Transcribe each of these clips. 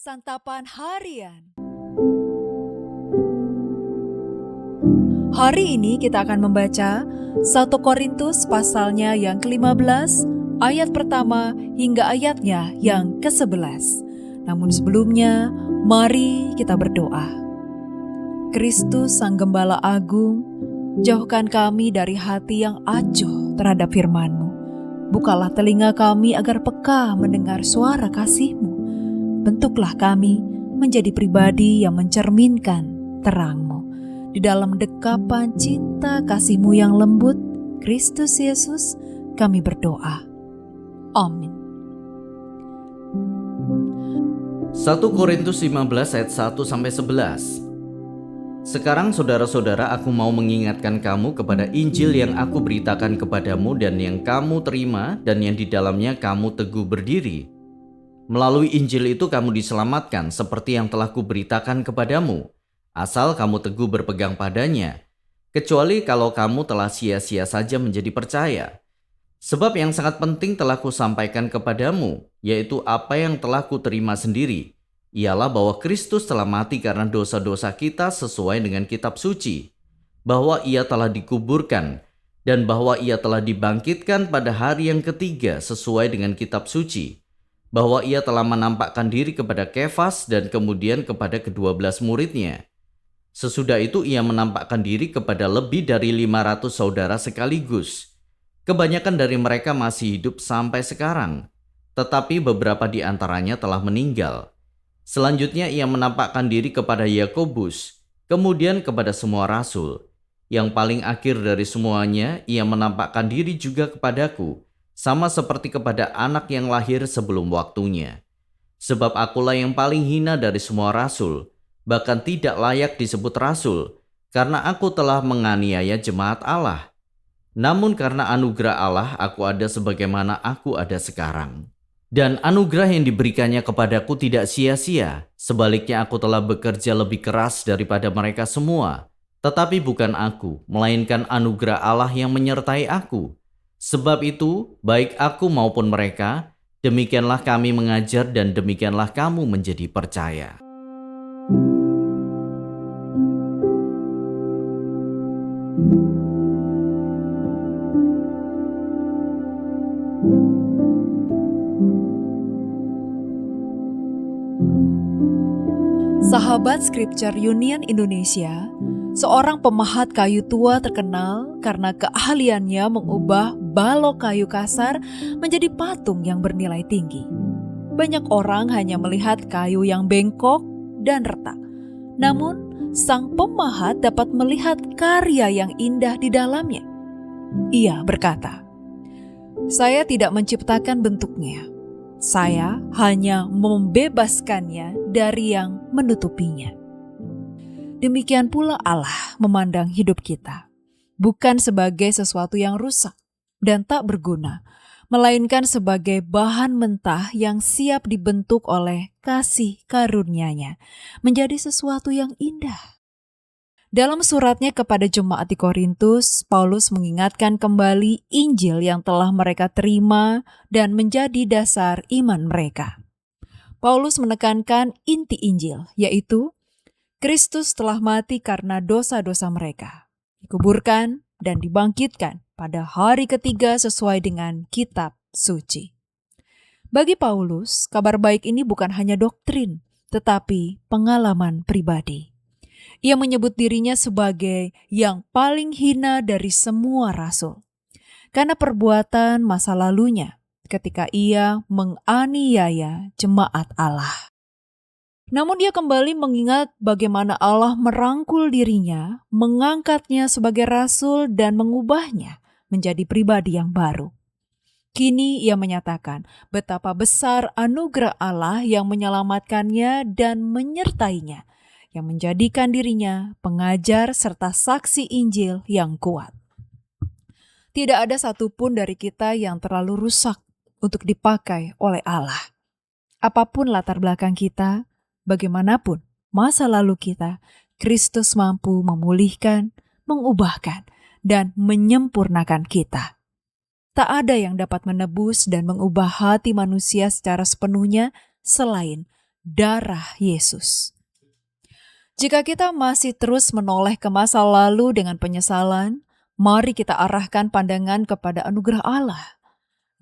Santapan Harian. Hari ini kita akan membaca 1 Korintus pasalnya yang ke-15, ayat pertama hingga ayatnya yang ke-11. Namun sebelumnya, mari kita berdoa. Kristus Sang Gembala Agung, jauhkan kami dari hati yang acuh terhadap firman-Mu. Bukalah telinga kami agar peka mendengar suara kasih-Mu. Bentuklah kami menjadi pribadi yang mencerminkan terang-Mu. Di dalam dekapan cinta kasih-Mu yang lembut, Kristus Yesus, kami berdoa. Amin. 1 Korintus 15 ayat 1-11. Sekarang saudara-saudara, aku mau mengingatkan kamu kepada Injil yang aku beritakan kepadamu dan yang kamu terima dan yang di dalamnya kamu teguh berdiri. Melalui Injil itu kamu diselamatkan seperti yang telah kuberitakan kepadamu, asal kamu teguh berpegang padanya, kecuali kalau kamu telah sia-sia saja menjadi percaya. Sebab yang sangat penting telah kusampaikan kepadamu, yaitu apa yang telah kuterima sendiri, ialah bahwa Kristus telah mati karena dosa-dosa kita sesuai dengan kitab suci, bahwa ia telah dikuburkan, dan bahwa ia telah dibangkitkan pada hari yang ketiga sesuai dengan kitab suci, bahwa ia telah menampakkan diri kepada Kefas dan kemudian kepada ke-12 muridnya. Sesudah itu ia menampakkan diri kepada lebih dari 500 saudara sekaligus. Kebanyakan dari mereka masih hidup sampai sekarang, tetapi beberapa di antaranya telah meninggal. Selanjutnya ia menampakkan diri kepada Yakobus, kemudian kepada semua rasul. Yang paling akhir dari semuanya, ia menampakkan diri juga kepadaku, sama seperti kepada anak yang lahir sebelum waktunya. Sebab akulah yang paling hina dari semua rasul, bahkan tidak layak disebut rasul, karena aku telah menganiaya jemaat Allah. Namun karena anugerah Allah, aku ada sebagaimana aku ada sekarang. Dan anugerah yang diberikannya kepadaku tidak sia-sia. Sebaliknya aku telah bekerja lebih keras daripada mereka semua. Tetapi bukan aku, melainkan anugerah Allah yang menyertai aku. Sebab itu, baik aku maupun mereka, demikianlah kami mengajar dan demikianlah kamu menjadi percaya. Sahabat Scripture Union Indonesia, seorang pemahat kayu tua terkenal karena keahliannya mengubah balok kayu kasar menjadi patung yang bernilai tinggi. Banyak orang hanya melihat kayu yang bengkok dan retak. Namun, sang pemahat dapat melihat karya yang indah di dalamnya. Ia berkata, "Saya tidak menciptakan bentuknya. Saya hanya membebaskannya dari yang menutupinya." Demikian pula Allah memandang hidup kita, bukan sebagai sesuatu yang rusak dan tak berguna, melainkan sebagai bahan mentah yang siap dibentuk oleh kasih karunia-Nya menjadi sesuatu yang indah. Dalam suratnya kepada jemaat di Korintus, Paulus mengingatkan kembali Injil yang telah mereka terima dan menjadi dasar iman mereka. Paulus menekankan inti Injil, yaitu Kristus telah mati karena dosa-dosa mereka, dikuburkan dan dibangkitkan pada hari ketiga sesuai dengan kitab suci. Bagi Paulus, kabar baik ini bukan hanya doktrin, tetapi pengalaman pribadi. Ia menyebut dirinya sebagai yang paling hina dari semua rasul, karena perbuatan masa lalunya ketika ia menganiaya jemaat Allah. Namun dia kembali mengingat bagaimana Allah merangkul dirinya, mengangkatnya sebagai rasul dan mengubahnya menjadi pribadi yang baru. Kini ia menyatakan betapa besar anugerah Allah yang menyelamatkannya dan menyertainya, yang menjadikan dirinya pengajar serta saksi Injil yang kuat. Tidak ada satupun dari kita yang terlalu rusak untuk dipakai oleh Allah. Apapun latar belakang kita, bagaimanapun masa lalu kita, Kristus mampu memulihkan, mengubahkan, dan menyempurnakan kita. Tak ada yang dapat menebus dan mengubah hati manusia secara sepenuhnya selain darah Yesus. Jika kita masih terus menoleh ke masa lalu dengan penyesalan, mari kita arahkan pandangan kepada anugerah Allah.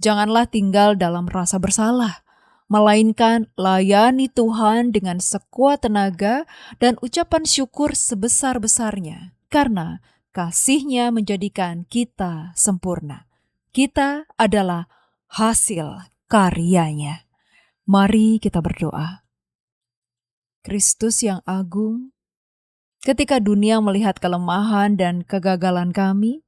Janganlah tinggal dalam rasa bersalah, melainkan layani Tuhan dengan sekuat tenaga dan ucapan syukur sebesar-besarnya, karena kasih-Nya menjadikan kita sempurna. Kita adalah hasil karya-Nya. Mari kita berdoa. Kristus yang agung, ketika dunia melihat kelemahan dan kegagalan kami,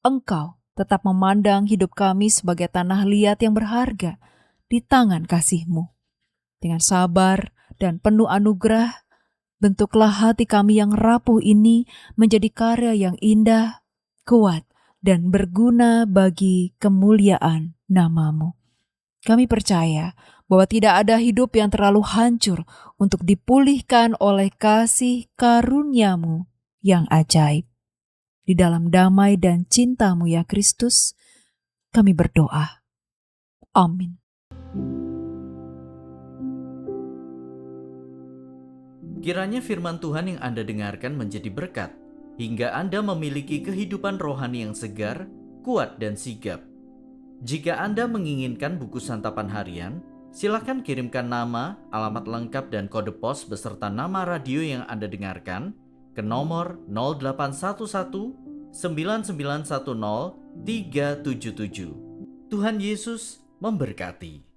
Engkau tetap memandang hidup kami sebagai tanah liat yang berharga di tangan kasih-Mu. Dengan sabar dan penuh anugerah, bentuklah hati kami yang rapuh ini menjadi karya yang indah, kuat, dan berguna bagi kemuliaan nama-Mu. Kami percaya bahwa tidak ada hidup yang terlalu hancur untuk dipulihkan oleh kasih karunia-Mu yang ajaib. Di dalam damai dan cinta-Mu ya Kristus, kami berdoa. Amin. Kiranya firman Tuhan yang Anda dengarkan menjadi berkat, hingga Anda memiliki kehidupan rohani yang segar, kuat, dan sigap. Jika Anda menginginkan buku santapan harian, silakan kirimkan nama, alamat lengkap, dan kode pos beserta nama radio yang Anda dengarkan ke nomor 0811 9910 377. Tuhan Yesus memberkati.